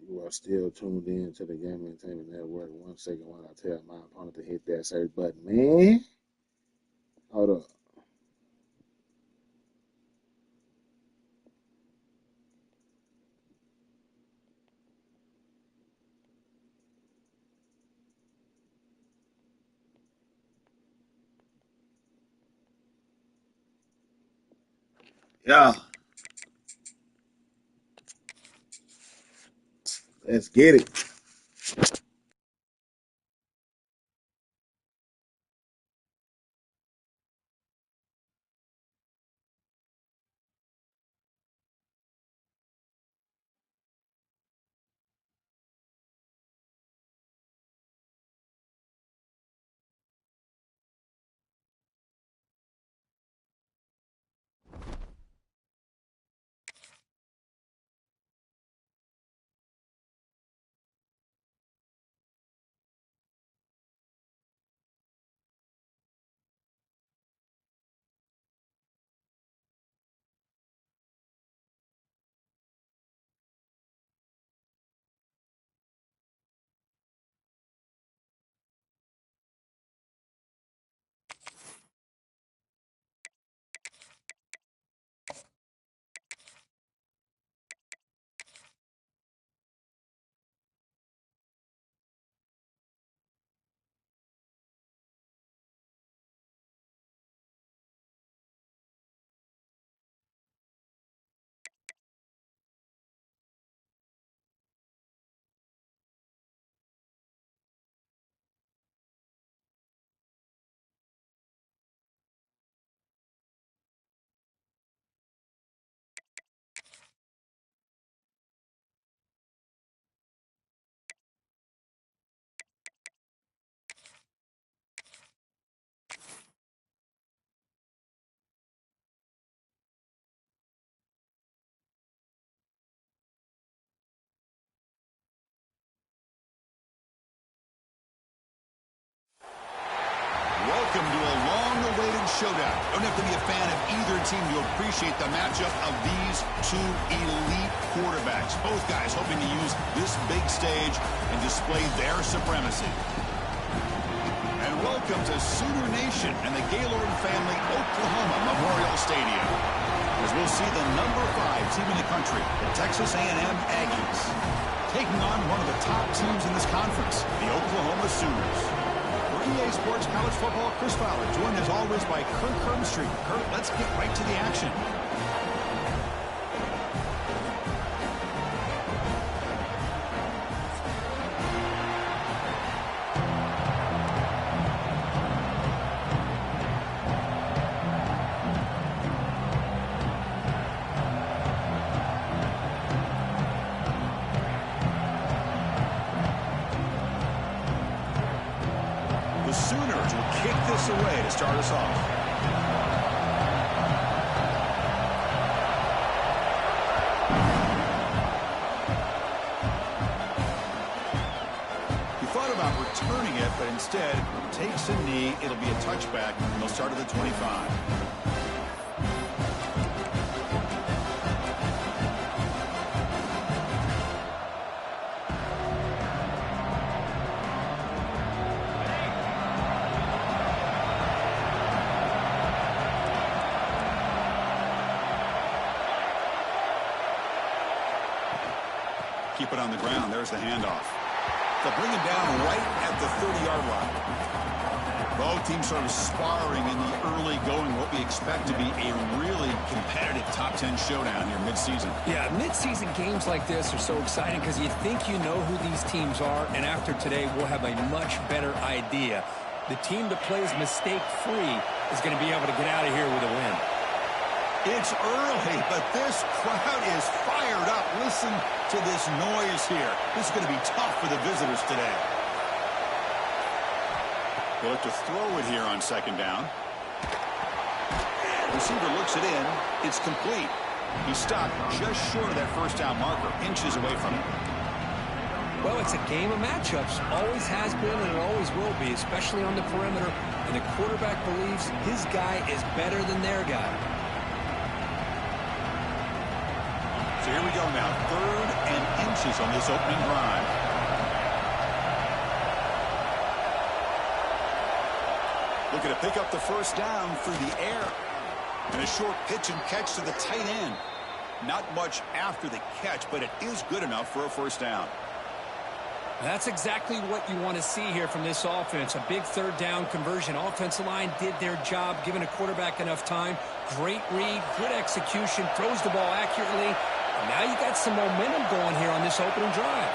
You are still tuned in to the Game Entertainment Network. 1 second while I tell my opponent to hit that search button. Man, hold up. Yeah, let's get it. Welcome to a long-awaited showdown. Don't have to be a fan of either team to appreciate the matchup of these two elite quarterbacks. Both guys hoping to use this big stage and display their supremacy. And welcome to Sooner Nation and the Gaylord family Oklahoma Memorial Stadium, as we'll see the number 5 team in the country, the Texas A&M Aggies, taking on one of the top teams in this conference, the Oklahoma Sooners. EA Sports College Football, Chris Fowler, joined as always by Kirk Hermstreet. Kirk, let's get right to the action. The Sooners will kick this away to start us off. He thought about returning it, but instead takes a knee. It'll be a touchback, and they'll start at the 25. Keep it on the ground. There's the handoff. They'll bring him down right at the 30-yard line. Both teams sort of sparring in the early going, what we expect to be a really competitive top 10 showdown here mid-season. Yeah, mid-season games like this are so exciting because you think you know who these teams are, and after today we'll have a much better idea. The team that plays mistake-free is going to be able to get out of here with a win. It's early, but this crowd is fired up. Listen to this noise here. This is going to be tough for the visitors today. They look to throw it here on second down. Receiver looks it in. It's complete. He stopped just short of that first down marker, inches away from it. Well, it's a game of matchups. Always has been and it always will be, especially on the perimeter. And the quarterback believes his guy is better than their guy. So here we go now. 3rd and inches on this opening drive. Looking to pick up the first down through the air. And a short pitch and catch to the tight end. Not much after the catch, but it is good enough for a first down. That's exactly what you want to see here from this offense. A big third down conversion. Offensive line did their job, giving a quarterback enough time. Great read, good execution, throws the ball accurately. And now you got some momentum going here on this opening drive.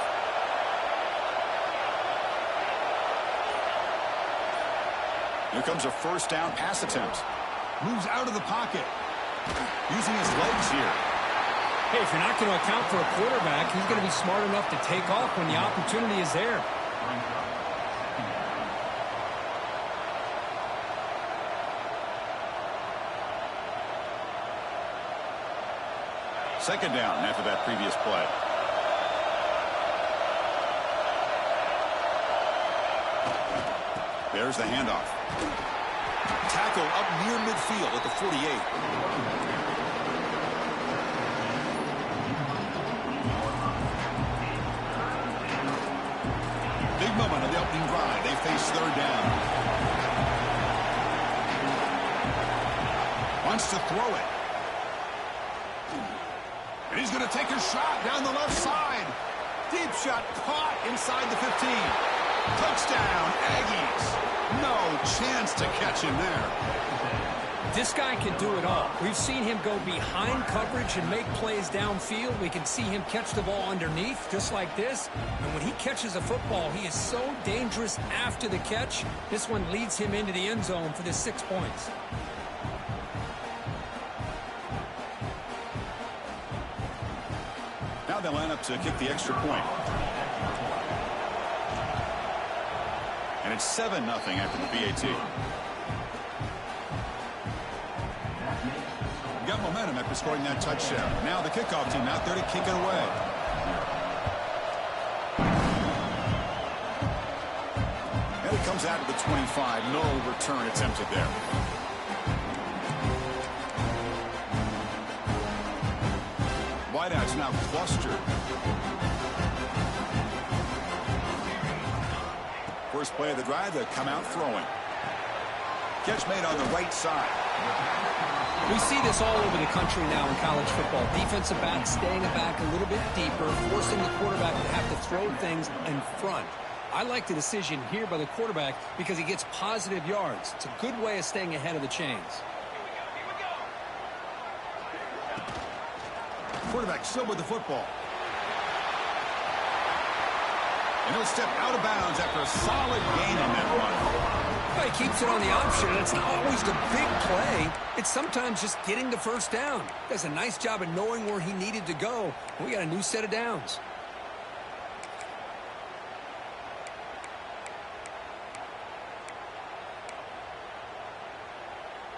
Here comes a first down pass attempt. Moves out of the pocket. Using his legs here. Hey, if you're not going to account for a quarterback, he's going to be smart enough to take off when the opportunity is there. Second down after that previous play. There's the handoff. Tackle up near midfield at the 48. Moment of the opening drive. They face third down. Wants to throw it. And he's going to take a shot down the left side. Deep shot caught inside the 15. Touchdown, Aggies. No chance to catch him there. This guy can do it all. We've seen him go behind coverage and make plays downfield. We can see him catch the ball underneath, just like this. And when he catches a football, he is so dangerous after the catch. This one leads him into the end zone for the 6 points. Now they line up to kick the extra point. And it's 7-0 after the PAT. Got momentum after scoring that touchdown. Now the kickoff team out there to kick it away. And it comes out to the 25. No return attempted there. Wideouts now clustered. First play of the drive, they come out throwing. Catch made on the right side. We see this all over the country now in college football. Defensive backs staying back a little bit deeper, forcing the quarterback to have to throw things in front. I like the decision here by the quarterback because he gets positive yards. It's a good way of staying ahead of the chains. Quarterback still with the football. And he'll step out of bounds after a solid gain on that run. Well, he keeps it on the option, and it's not always the big play. It's sometimes just getting the first down. Does a nice job of knowing where he needed to go. We got a new set of downs.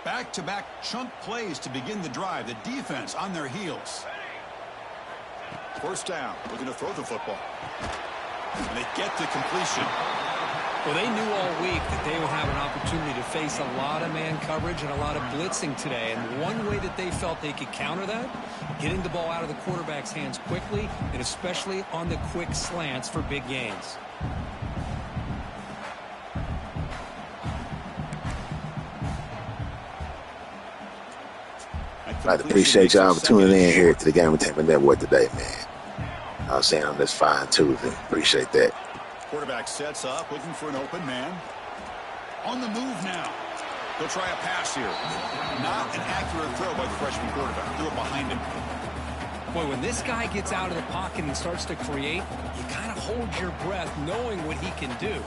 Back-to-back chunk plays to begin the drive. The defense on their heels. First down, looking to throw the football. And they get to completion. Well, they knew all week that they would have an opportunity to face a lot of man coverage and a lot of blitzing today. And one way that they felt they could counter that, getting the ball out of the quarterback's hands quickly, and especially on the quick slants for big gains. I'd appreciate y'all for tuning in here to the Game Entertainment Network today, man. I was saying on this fine Tuesday. Appreciate that. Quarterback sets up, looking for an open man. On the move now. He'll try a pass here. Not an accurate throw by the freshman quarterback. Threw it behind him. Boy, when this guy gets out of the pocket and starts to create, you kind of hold your breath knowing what he can do.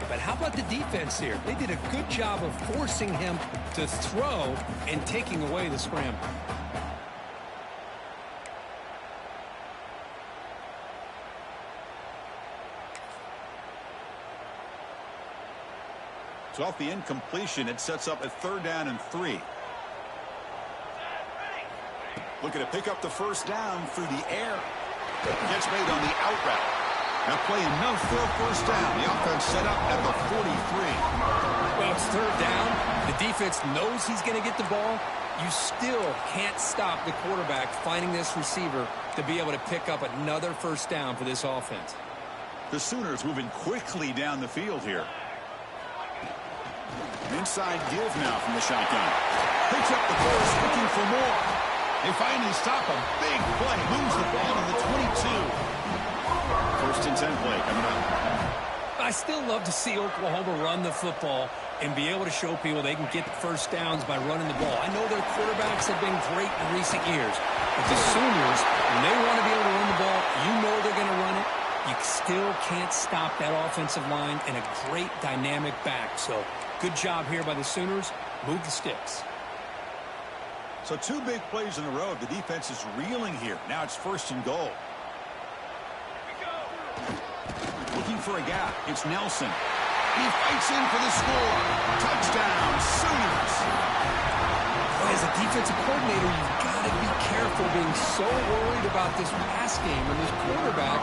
But how about the defense here? They did a good job of forcing him to throw and taking away the scramble. So off the incompletion, it sets up a 3rd down and 3. Looking to pick up the first down through the air. Gets made on the out route. That play enough for a first down. The offense set up at the 43. Well, it's 3rd down. The defense knows he's going to get the ball. You still can't stop the quarterback finding this receiver to be able to pick up another first down for this offense. The Sooners moving quickly down the field here. An inside give now from the shotgun. Picks up the first, looking for more. They finally stop a big play. Moves the ball to the 22. First and 10 play coming up. I still love to see Oklahoma run the football and be able to show people they can get first downs by running the ball. I know their quarterbacks have been great in recent years, but the Sooners, when they want to be able to run the ball, you know they're going to run it. You still can't stop that offensive line and a great dynamic back. So good job here by the Sooners. Move the sticks. So 2 big plays in a row. The defense is reeling here. Now it's first and goal. Looking for a gap. It's Nelson. He fights in for the score. Touchdown, Sooners. As a defensive coordinator, you've got to be careful being so worried about this pass game and this quarterback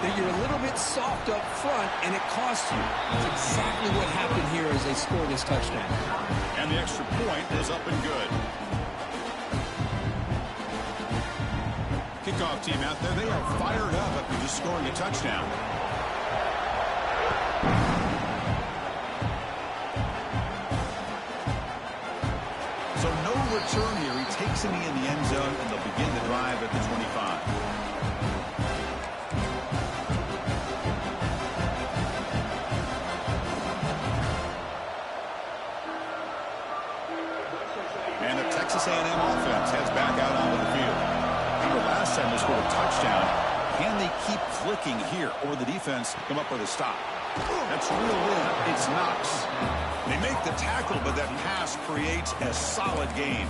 that you're a little bit soft up front, and it costs you. That's exactly what happened here as they score this touchdown. And the extra point is up and good. Kickoff team out there, they are fired up after just scoring a touchdown. So no return here. He takes him in the end zone, and they'll begin the drive at the 25. And the Texas A&M offense heads back out onto the field. Remember last time they scored a touchdown. Can they keep clicking here, or the defense come up with a stop? That's reeled in. It's Knox. They make the tackle, but that pass creates a solid gain.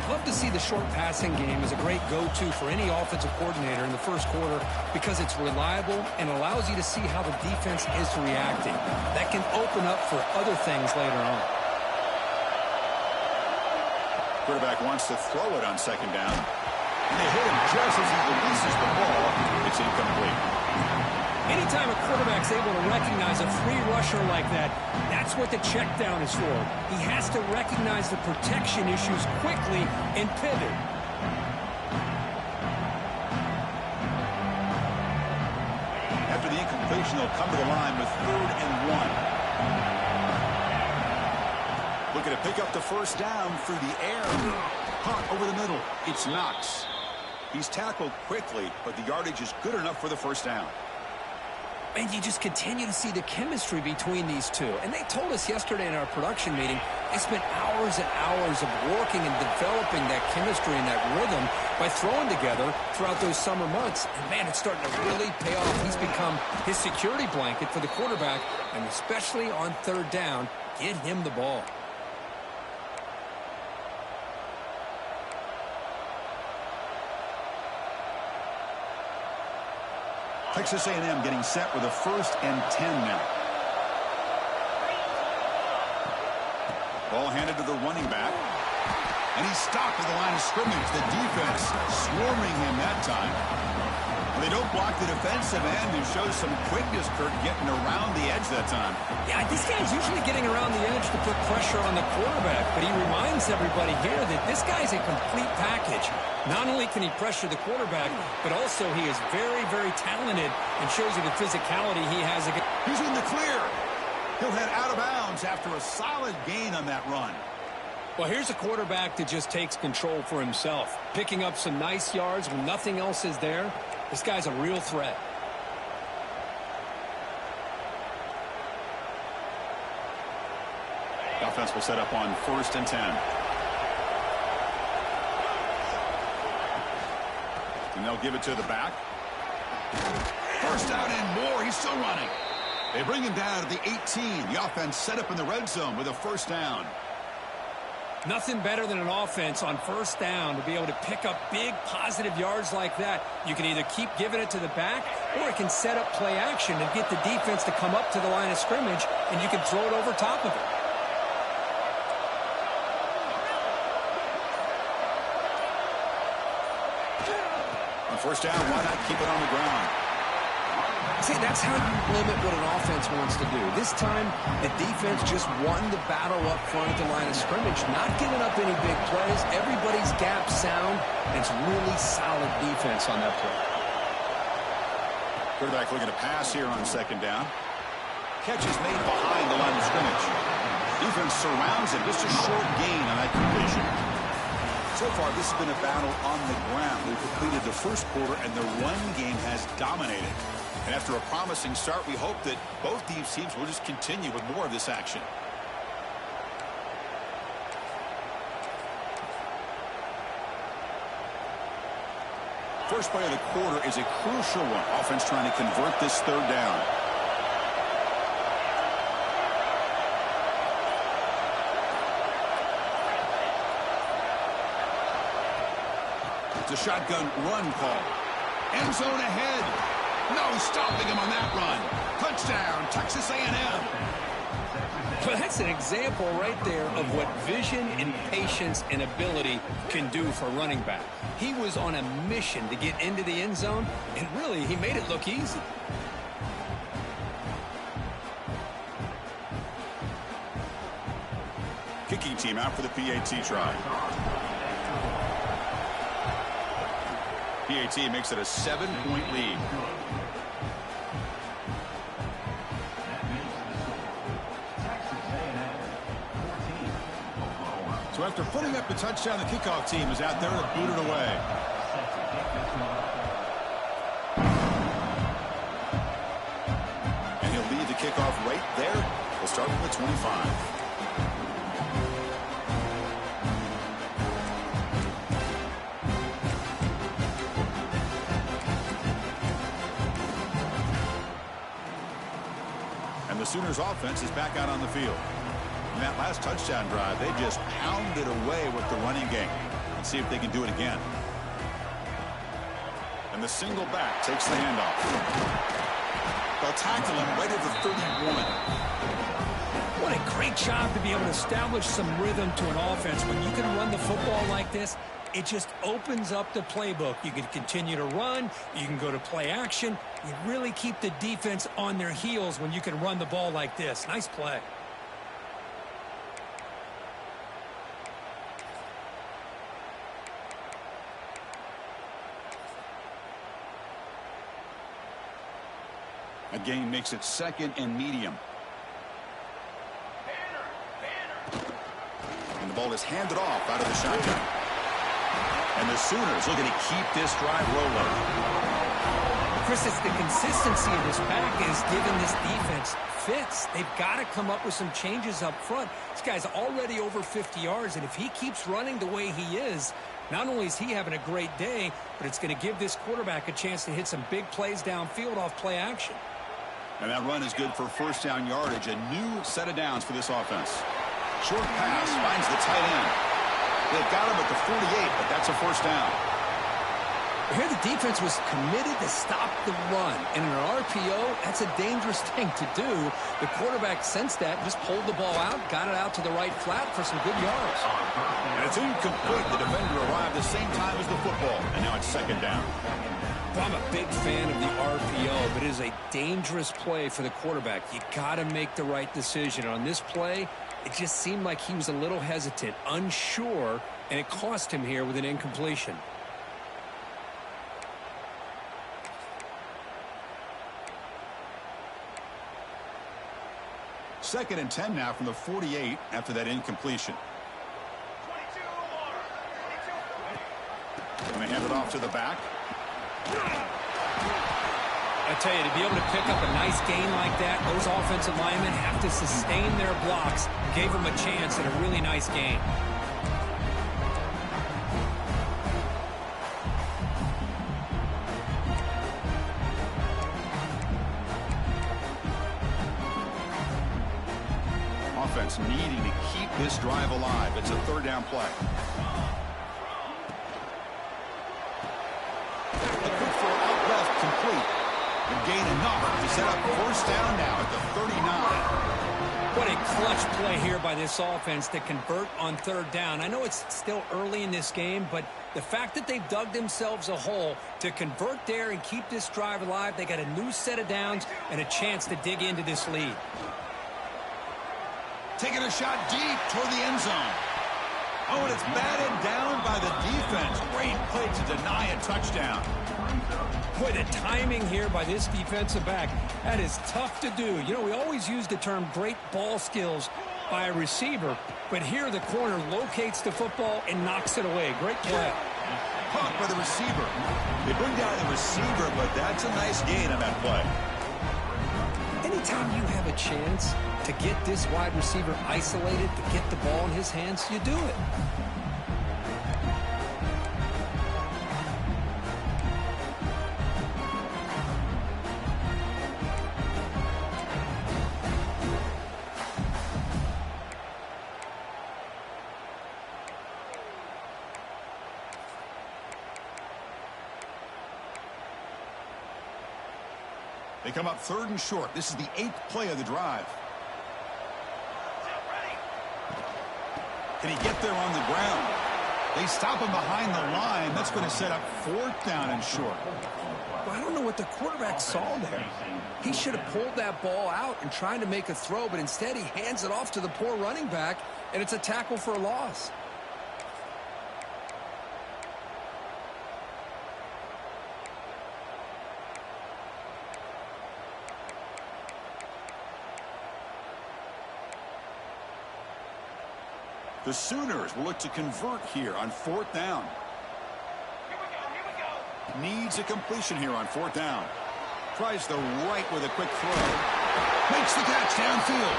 Love to see the short passing game as a great go-to for any offensive coordinator in the first quarter because it's reliable and allows you to see how the defense is reacting. That can open up for other things later on. Quarterback wants to throw it on second down. And they hit him just as he releases the ball. It's incomplete. Anytime a quarterback's able to recognize a free rusher like that, that's what the check down is for. He has to recognize the protection issues quickly and pivot. After the incompletion, they'll come to the line with 3rd and 1. Looking to pick up the first down through the air. Caught over the middle. It's Knox. He's tackled quickly, but the yardage is good enough for the first down. And you just continue to see the chemistry between these two. And they told us yesterday in our production meeting, they spent hours and hours of working and developing that chemistry and that rhythm by throwing together throughout those summer months. And, man, it's starting to really pay off. He's become his security blanket for the quarterback, and especially on 3rd down, get him the ball. Texas A&M getting set with a 1st and 10 now. Ball handed to the running back. And he's stopped at the line of scrimmage. The defense swarming him that time. They don't block the defensive end, who shows some quickness, Kurt, getting around the edge that time. Yeah, this guy's usually getting around the edge to put pressure on the quarterback, but he reminds everybody here that this guy's a complete package. Not only can he pressure the quarterback, but also he is very, very talented and shows you the physicality he has against. He's in the clear. He'll head out of bounds after a solid gain on that run. Well, here's a quarterback that just takes control for himself, picking up some nice yards when nothing else is there. This guy's a real threat. The offense will set up on 1st and 10. And they'll give it to the back. First down and more. He's still running. They bring him down to the 18. The offense set up in the red zone with a first down. Nothing better than an offense on 1st down to be able to pick up big positive yards like that. You can either keep giving it to the back, or it can set up play action and get the defense to come up to the line of scrimmage, and you can throw it over top of it. On 1st down, why not keep it on the ground? See, that's how you limit what an offense wants to do. This time, the defense just won the battle up front at the line of scrimmage, not giving up any big plays. Everybody's gap sound, and it's really solid defense on that play. Quarterback looking to pass here on second down. Catch is made behind the line of scrimmage. Defense surrounds him. Just a short gain on that completion. So far, this has been a battle on the ground. We've completed the first quarter, and the run game has dominated. And after a promising start, we hope that both these teams will just continue with more of this action. First play of the quarter is a crucial one. Offense trying to convert this third down. It's a shotgun run call. End zone ahead. No stopping him on that run. Touchdown, Texas A&M. Well, that's an example right there of what vision and patience and ability can do for a running back. He was on a mission to get into the end zone, and really, he made it look easy. Kicking team out for the PAT try. PAT makes it a 7-point lead. So after putting up the touchdown, the kickoff team is out there to boot it away. And he'll lead the kickoff right there. We'll start from the 25. The Sooners offense is back out on the field. In that last touchdown drive, they just pounded away with the running game. Let's see if they can do it again. And the single back takes the handoff. They'll tackle him right at the 31. What a great job to be able to establish some rhythm to an offense. When you can run the football like this, it just opens up the playbook. You can continue to run. You can go to play action. You really keep the defense on their heels when you can run the ball like this. Nice play. A gain makes it second and medium. And the ball is handed off out of the shotgun. And the Sooners looking to keep this drive rolling. Chris, it's the consistency of this pack is giving this defense fits. They've got to come up with some changes up front. This guy's already over 50 yards, and if he keeps running the way he is, not only is he having a great day, but it's going to give this quarterback a chance to hit some big plays downfield off play action. And that run is good for first down yardage. A new set of downs for this offense. Short pass finds the tight end. They've got him at the 48, but that's a first down. Here the defense was committed to stop the run. And in an RPO, that's a dangerous thing to do. The quarterback sensed that, just pulled the ball out, got it out to the right flat for some good yards. And it's incomplete. The defender arrived the same time as the football. And now it's second down. Well, I'm a big fan of the RPO, but it is a dangerous play for the quarterback. You got to make the right decision. On this play, it just seemed like he was a little hesitant, unsure, and it cost him here with an incompletion. Second and 10 now from the 48 after that incompletion. And they hand it off to the back. I tell you, to be able to pick up a nice gain like that, those offensive linemen have to sustain their blocks. Gave them a chance at a really nice gain. Offense needing to keep this drive alive. It's a third down play. A quick throw out left, complete. And gain enough to set up first down now at the 39. What a clutch play here by this offense to convert on third down. I know it's still early in this game, but the fact that they've dug themselves a hole to convert there and keep this drive alive, they got a new set of downs and a chance to dig into this lead. Taking a shot deep toward the end zone. Oh, and it's batted down by the defense. Great play to deny a touchdown. Boy, the timing here by this defensive back, that is tough to do. You know, we always use the term great ball skills by a receiver, but here the corner locates the football and knocks it away. Great play. Caught by the receiver. They bring down the receiver, but that's a nice gain on that play. Anytime you have a chance to get this wide receiver isolated, to get the ball in his hands, you do it. They come up 3rd and short. This is the 8th play of the drive. Can he get there on the ground? They stop him behind the line. That's going to set up 4th down and short. Well, I don't know what the quarterback saw there. He should have pulled that ball out and tried to make a throw, but instead he hands it off to the poor running back, and it's a tackle for a loss. The Sooners will look to convert here on 4th down. Needs a completion here on 4th down. Tries the right with a quick throw. Makes the catch downfield.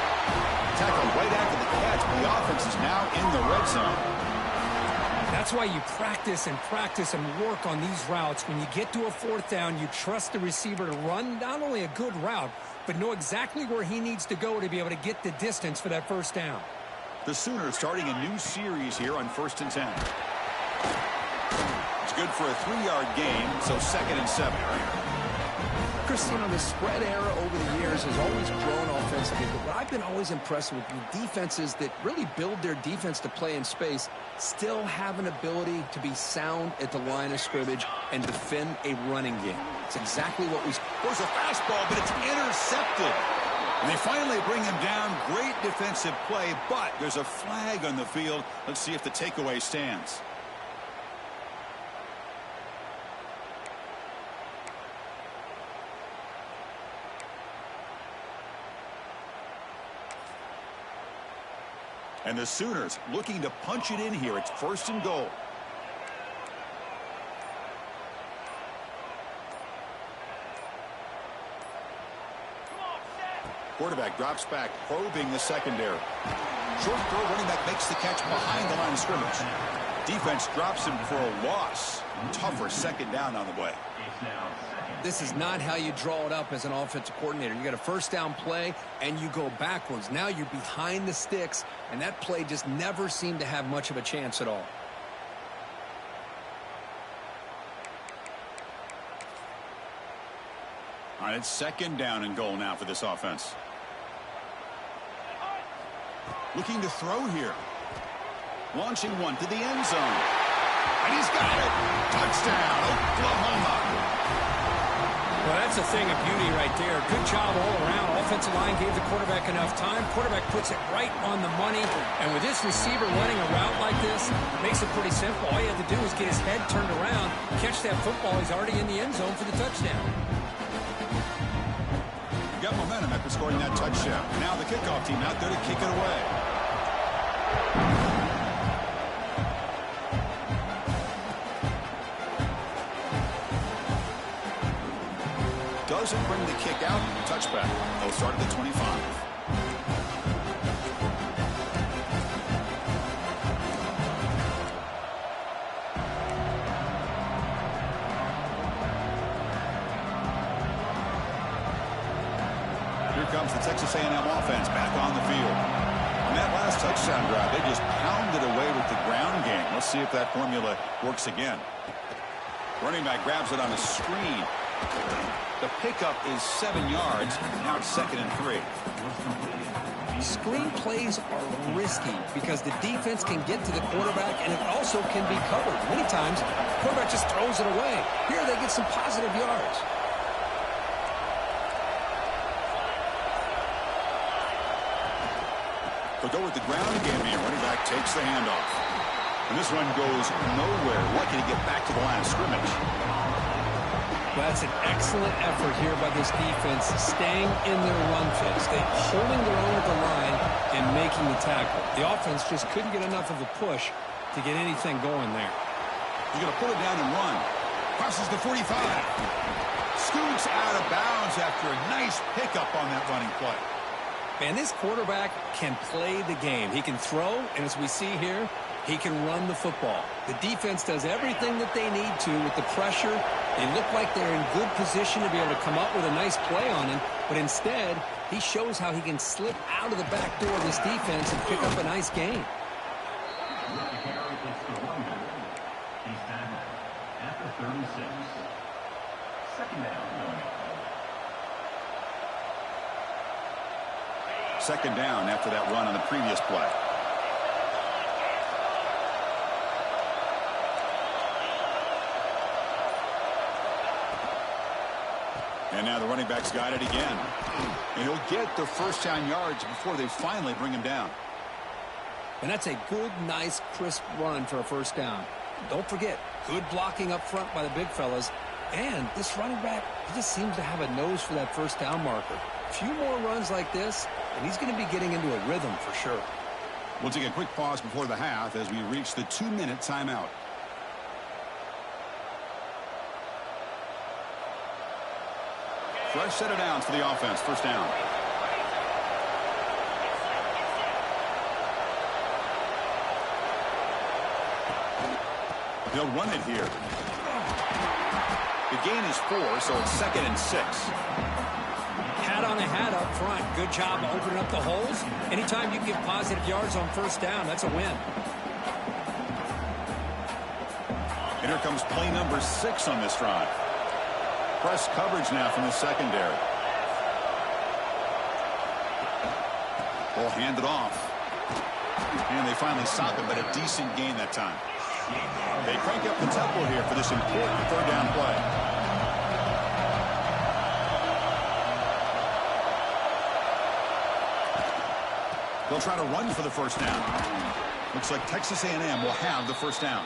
Tackled right after the catch, but the offense is now in the red zone. That's why you practice and work on these routes. When you get to a 4th down, you trust the receiver to run not only a good route, but know exactly where he needs to go to be able to get the distance for that 1st down. The Sooners starting a new series here on 1st and 10. It's good for a 3-yard gain, so 2nd and 7. Chris, you know, the spread era over the years has always grown offensively, but what I've been always impressed with defenses that really build their defense to play in space still have an ability to be sound at the line of scrimmage and defend a running game. It's exactly what we... There's a fastball, but it's intercepted. And they finally bring him down. Great defensive play, but there's a flag on the field. Let's see if the takeaway stands. And the Sooners looking to punch it in here. It's 1st and goal. Quarterback drops back, probing the secondary. Short throw, running back makes the catch behind the line of scrimmage. Defense drops him for a loss. Tougher 2nd down on the way. This is not how you draw it up as an offensive coordinator. You got a 1st down play, and you go backwards. Now you're behind the sticks, and that play just never seemed to have much of a chance at all. All right, it's 2nd down and goal now for this offense. Looking to throw here. Launching one to the end zone. And he's got it. Touchdown, Oklahoma. Well, that's a thing of beauty right there. Good job all around. Offensive line gave the quarterback enough time. Quarterback puts it right on the money. And with this receiver running a route like this, makes it pretty simple. All you have to do is get his head turned around, catch that football. He's already in the end zone for the touchdown. Got momentum after scoring that touchdown. Now the kickoff team out there to kick it away. Doesn't bring the kick out. Touchback. They'll start at the 25. Here comes the Texas A&M offense back on the field. On that last touchdown drive, they just pounded away with the ground game. Let's see if that formula works again. Running back grabs it on a screen. The pickup is 7 yards. Now it's 2nd and 3. Screen plays are risky because the defense can get to the quarterback, and it also can be covered. Many times, the quarterback just throws it away. Here, they get some positive yards. They'll go with the ground game here. Running back takes the handoff. And this one goes nowhere. Lucky to get back to the line of scrimmage. Well, that's an excellent effort here by this defense, staying in their run fix. They're holding their own at the line and making the tackle. The offense just couldn't get enough of a push to get anything going there. He's going to pull it down and run. Crosses the 45. Scoots out of bounds after a nice pickup on that running play. Man, this quarterback can play the game. He can throw, and as we see here, he can run the football. The defense does everything that they need to with the pressure. They look like they're in good position to be able to come up with a nice play on him, but instead, he shows how he can slip out of the back door of this defense and pick up a nice gain. He's tackled at the 36. Second down. Second down after that run on the previous play. And now the running back's got it again. And he'll get the first down yards before they finally bring him down. And that's a good, nice, crisp run for a first down. Don't forget, good blocking up front by the big fellas. And this running back, he just seems to have a nose for that first down marker. A few more runs like this, and he's going to be getting into a rhythm for sure. We'll take a quick pause before the half as we reach the 2-minute timeout. Fresh set of downs for the offense. First down. They'll run it here. The gain is 4, so it's 2nd and 6. Hat on a hat up front. Good job opening up the holes. Anytime you can get positive yards on first down, that's a win. And here comes play number 6 on this drive. Press coverage now from the secondary. They'll hand it off. And they finally stop it, but a decent gain that time. They crank up the tempo here for this important third down play. They'll try to run for the first down. Looks like Texas A&M will have the first down.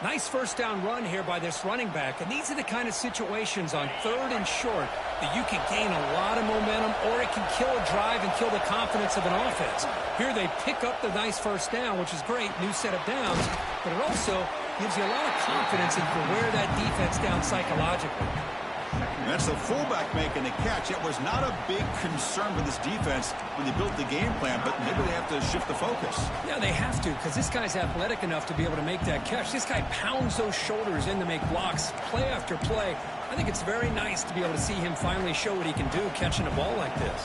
Nice first down run here by this running back. And these are the kind of situations on 3rd and short that you can gain a lot of momentum, or it can kill a drive and kill the confidence of an offense. Here they pick up the nice first down, which is great, new set of downs, but it also gives you a lot of confidence in where that defense down psychologically. And that's the fullback making the catch. It was not a big concern for this defense when they built the game plan, but maybe they have to shift the focus. Yeah, they have to, because this guy's athletic enough to be able to make that catch. This guy pounds those shoulders in to make blocks play after play. I think it's very nice to be able to see him finally show what he can do catching a ball like this.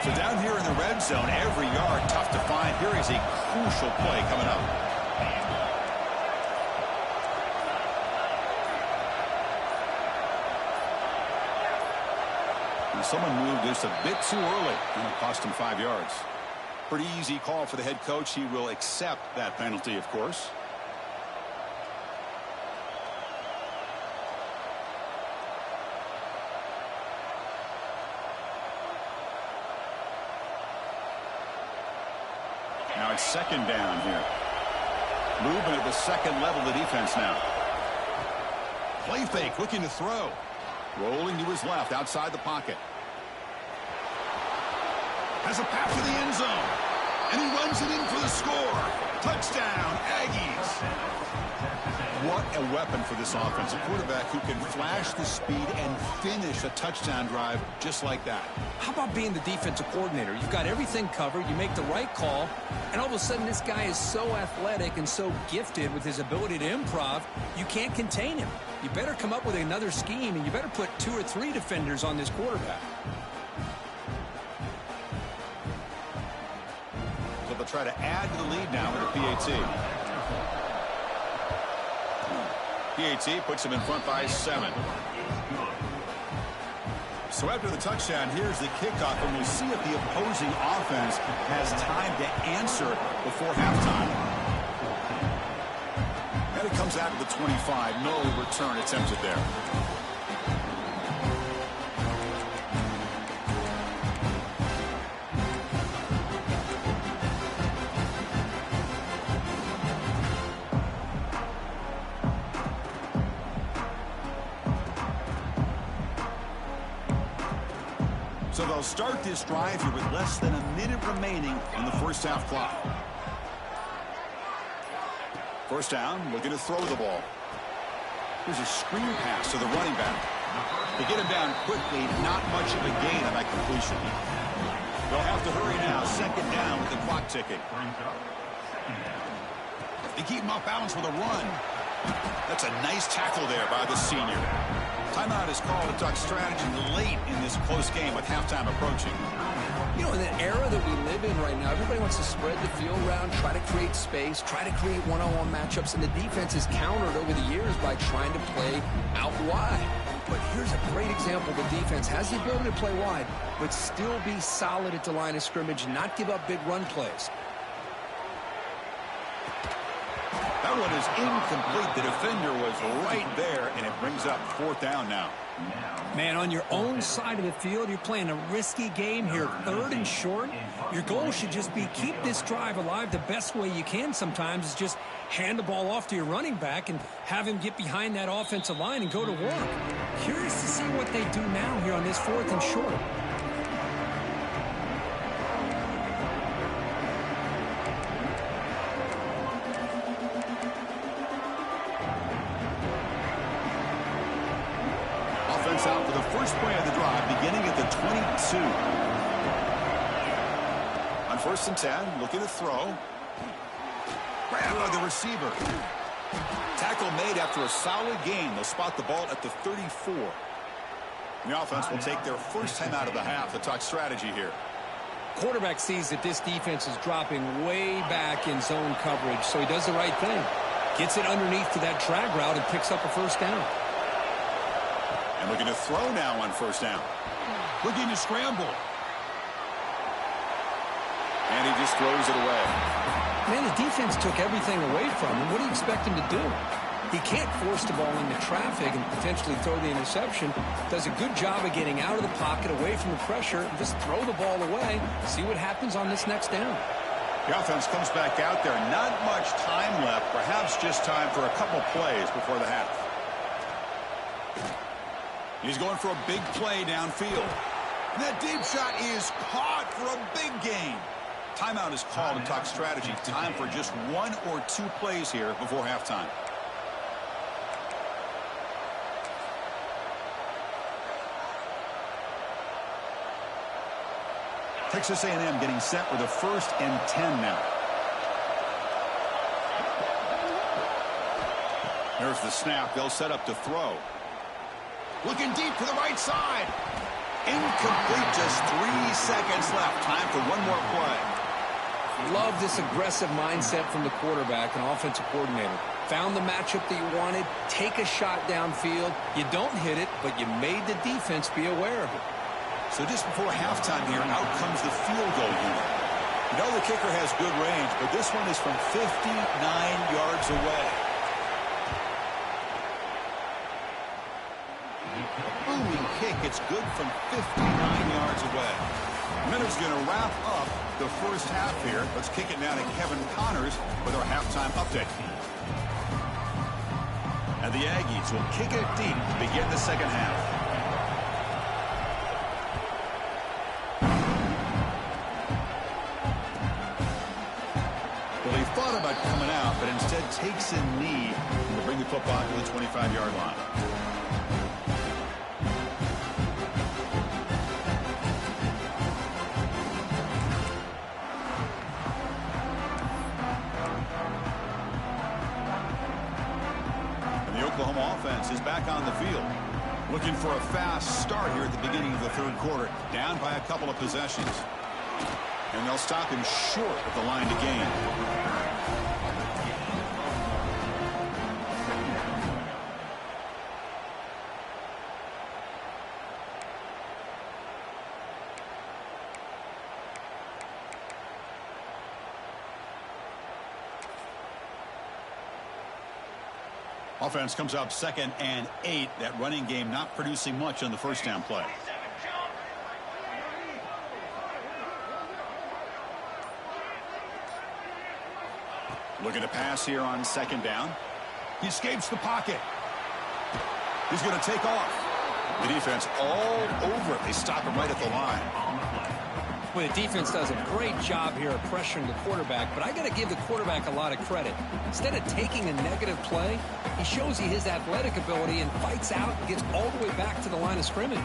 So down here in the red zone, every yard tough to find. Here is a crucial play coming up. Someone moved just a bit too early, and it cost him 5 yards. Pretty easy call for the head coach. He will accept that penalty, of course. Now it's second down here. Moving at the second level of the defense now. Play fake, looking to throw. Rolling to his left, outside the pocket. Has a pass to the end zone. And he runs it in for the score. Touchdown, Aggies. What a weapon for this offense. A quarterback who can flash the speed and finish a touchdown drive just like that. How about being the defensive coordinator? You've got everything covered. You make the right call. And all of a sudden, this guy is so athletic and so gifted with his ability to improv, you can't contain him. You better come up with another scheme, and you better put 2 or 3 defenders on this quarterback. So they'll try to add to the lead now with a PAT. PAT puts him in front by 7. So after the touchdown, here's the kickoff, and we'll see if the opposing offense has time to answer before halftime. And it comes out to the 25. No return attempted there. So they'll start this drive here with less than a minute remaining on the first half clock. First down, looking to throw the ball. Here's a screen pass to the running back. They get him down quickly, not much of a gain on that completion. They'll have to hurry now, second down with the clock ticking. They keep him off balance with a run. That's a nice tackle there by the senior. Timeout is called to talk strategy late in this close game with halftime approaching. You know, in the era that we live in right now, everybody wants to spread the field around, try to create space, try to create one-on-one matchups, and the defense is countered over the years by trying to play out wide. But here's a great example. The defense has the ability to play wide, but still be solid at the line of scrimmage, not give up big run plays. That one is incomplete. The defender was right there, and it brings up fourth down now. Man, on your own side of the field, you're playing a risky game here, third and short. Your goal should just be keep this drive alive the best way you can sometimes is just hand the ball off to your running back and have him get behind that offensive line and go to work. Curious to see what they do now here on this fourth and short. Out for the first play of the drive, beginning at the 22. On first and 10, looking to throw. Grab by the receiver. Tackle made after a solid gain. They'll spot the ball at the 34. The offense will take their first time out of the half to talk strategy here. Quarterback sees that this defense is dropping way back in zone coverage, so he does the right thing. Gets it underneath to that drag route and picks up a first down. And looking to throw now on first down. Looking to scramble. And he just throws it away. Man, the defense took everything away from him. What do you expect him to do? He can't force the ball into traffic and potentially throw the interception. Does a good job of getting out of the pocket, away from the pressure, and just throw the ball away. See what happens on this next down. The offense comes back out there. Not much time left. Perhaps just time for a couple plays before the half. He's going for a big play downfield. And that deep shot is caught for a big gain. Timeout is called to talk strategy. Time for just one or two plays here before halftime. Texas A&M getting set with a first and 10 now. There's the snap. They'll set up to throw. Looking deep to the right side. Incomplete. Just 3 seconds left. Time for one more play. Love this aggressive mindset from the quarterback and offensive coordinator. Found the matchup that you wanted. Take a shot downfield. You don't hit it, but you made the defense be aware of it. So just before halftime here, out comes the field goal unit. You know the kicker has good range, but this one is from 59 yards away. Booming kick. It's good from 59 yards away. Minnows going to wrap up the first half here. Let's kick it now to Kevin Connors with our halftime update. And the Aggies will kick it deep to begin the second half. Well, he thought about coming out, but instead takes a knee to bring the football to the 25-yard line. Oklahoma offense is back on the field. Looking for a fast start here at the beginning of the third quarter. Down by a couple of possessions. And they'll stop him short of the line to gain. Offense comes up 2nd and 8. That running game not producing much on the first down play. Looking to pass here on 2nd down. He escapes the pocket. He's going to take off. The defense all over it. They stop him right at the line. Well, the defense does a great job here of pressuring the quarterback, but I got to give the quarterback a lot of credit. Instead of taking a negative play, he shows you his athletic ability and fights out and gets all the way back to the line of scrimmage.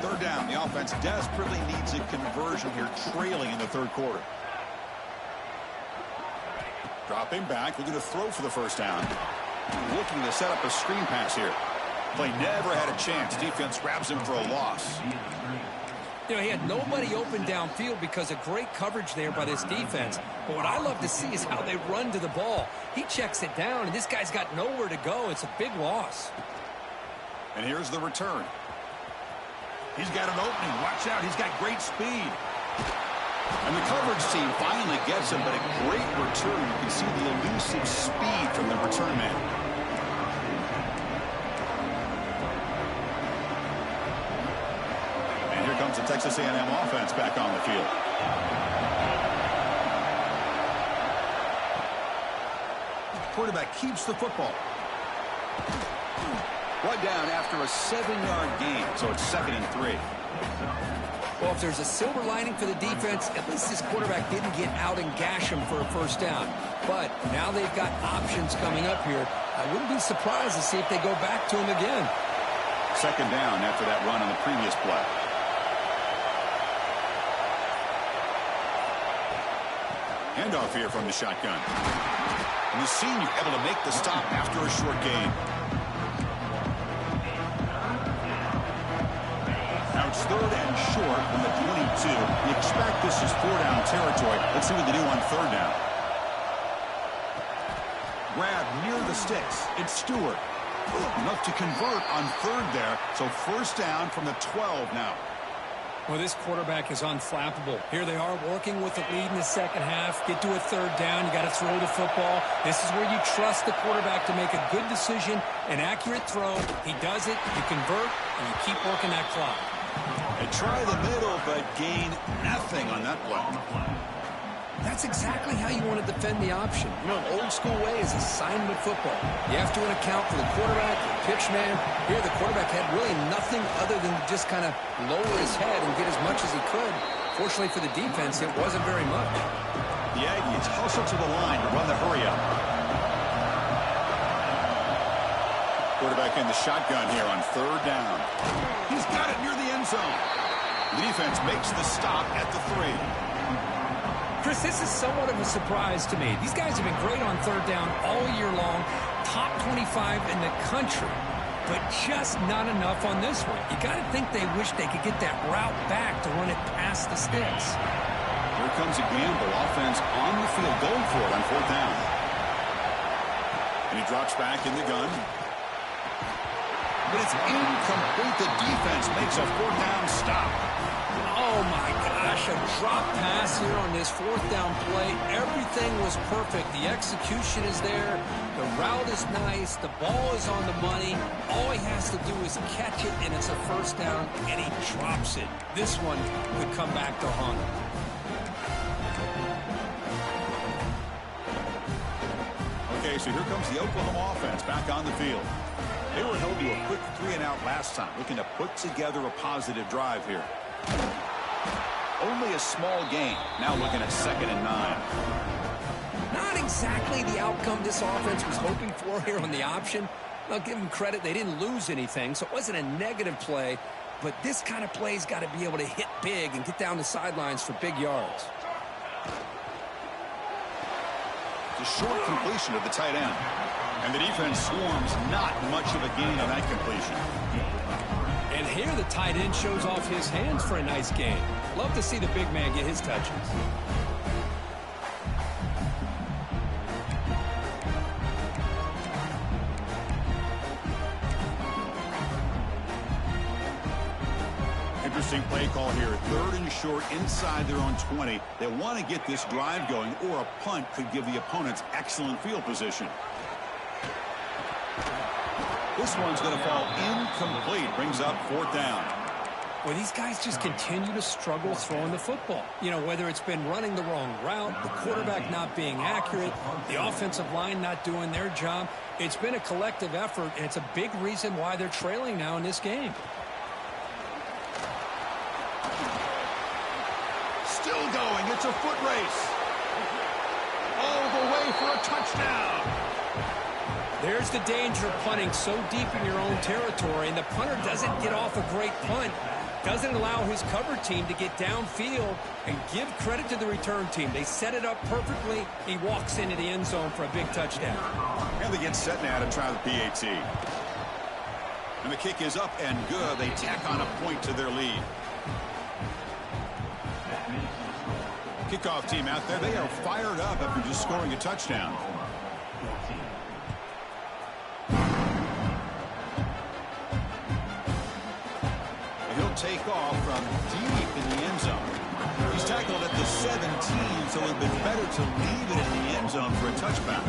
3rd down. The offense desperately needs a conversion here, trailing in the 3rd quarter. Dropping back, looking to throw for the first down. Looking to set up a screen pass here. Play never had a chance. Defense grabs him for a loss. You know, he had nobody open downfield because of great coverage there by this defense. But what I love to see is how they run to the ball. He checks it down, and this guy's got nowhere to go. It's a big loss. And here's the return. He's got an opening. Watch out. He's got great speed. And the coverage team finally gets him, but a great return. You can see the elusive speed from the return man. And here comes the Texas A&M offense back on the field. Quarterback keeps the football. Brought down after a 7-yard gain, so it's 2nd and 3. Well, if there's a silver lining for the defense, at least this quarterback didn't get out and gash him for a first down. But now they've got options coming up here. I wouldn't be surprised to see if they go back to him again. 2nd down after that run on the previous play. Handoff here from the shotgun. And the senior able to make the stop after a short gain. Now it's 3rd and short from the 22. You expect this is 4-down territory. Let's see what they do on 3rd down. Grab near the sticks. It's Stewart. Enough to convert on 3rd there. So 1st down from the 12 now. Well, this quarterback is unflappable. Here they are working with the lead in the second half. Get to a 3rd down. You got to throw the football. This is where you trust the quarterback to make a good decision, an accurate throw. He does it, you convert, and you keep working that clock. They try the middle, but gain nothing on that play. That's exactly how you want to defend the option. You know, an old-school way is assignment football. You have to account for the quarterback, the pitch man. Here, the quarterback had really nothing other than just kind of lower his head and get as much as he could. Fortunately for the defense, it wasn't very much. The Aggies hustle to the line to run the hurry-up. Quarterback in the shotgun here on 3rd down. He's got it near the end zone. The defense makes the stop at the 3. Chris, this is somewhat of a surprise to me. These guys have been great on 3rd down all year long, top 25 in the country, but just not enough on this one. You got to think they wish they could get that route back to run it past the sticks. Here comes a gamble. Offense on the field, going for it on 4th down. And he drops back in the gun. But it's incomplete. The defense makes a 4th down stop. Oh, my gosh, a drop pass here on this 4th down play. Everything was perfect. The execution is there. The route is nice. The ball is on the money. All he has to do is catch it, and it's a 1st down, and he drops it. This one could come back to haunt him. Okay, so here comes the Oklahoma offense back on the field. They were held to a quick 3-and-out last time, looking to put together a positive drive here. Only a small gain. Now looking at 2nd and 9. Not exactly the outcome this offense was hoping for here on the option. I'll give them credit. They didn't lose anything, so it wasn't a negative play. But this kind of play's got to be able to hit big and get down the sidelines for big yards. It's a short completion of the tight end. And the defense swarms not much of a gain on that completion. And here the tight end shows off his hands for a nice gain. Love to see the big man get his touches. Interesting play call here. 3rd and short inside their own 20. They want to get this drive going, or a punt could give the opponents excellent field position. This one's going to fall incomplete. Brings up 4th down. Well, these guys just continue to struggle throwing the football. You know, whether it's been running the wrong route, the quarterback not being accurate, the offensive line not doing their job. It's been a collective effort, and it's a big reason why they're trailing now in this game. Still going. It's a foot race. All the way for a touchdown. There's the danger of punting so deep in your own territory, and the punter doesn't get off a great punt. Doesn't allow his cover team to get downfield, and give credit to the return team. They set it up perfectly. He walks into the end zone for a big touchdown. And they get set now to try the PAT. And the kick is up and good. They tack on a point to their lead. Kickoff team out there. They are fired up after just scoring a touchdown. He'll take off from deep in the end zone. He's tackled at the 17, so it would have been better to leave it in the end zone for a touchback.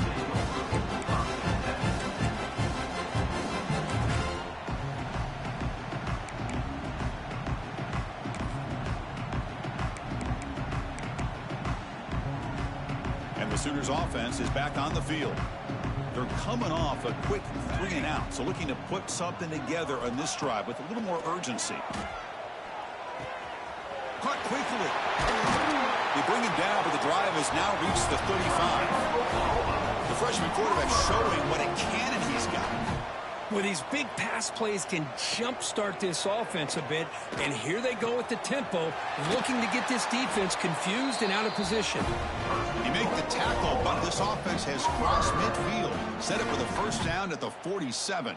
And the Sooners offense is back on the field. They're coming off a quick 3-and-out, so looking to put something together on this drive with a little more urgency. Caught quickly. They bring him down, but the drive has now reached the 35. The freshman quarterback showing what a cannon he's got. Well, these big pass plays can jumpstart this offense a bit, and here they go with the tempo, looking to get this defense confused and out of position. He make the tackle, but this offense has crossed midfield. Set up for the first down at the 47.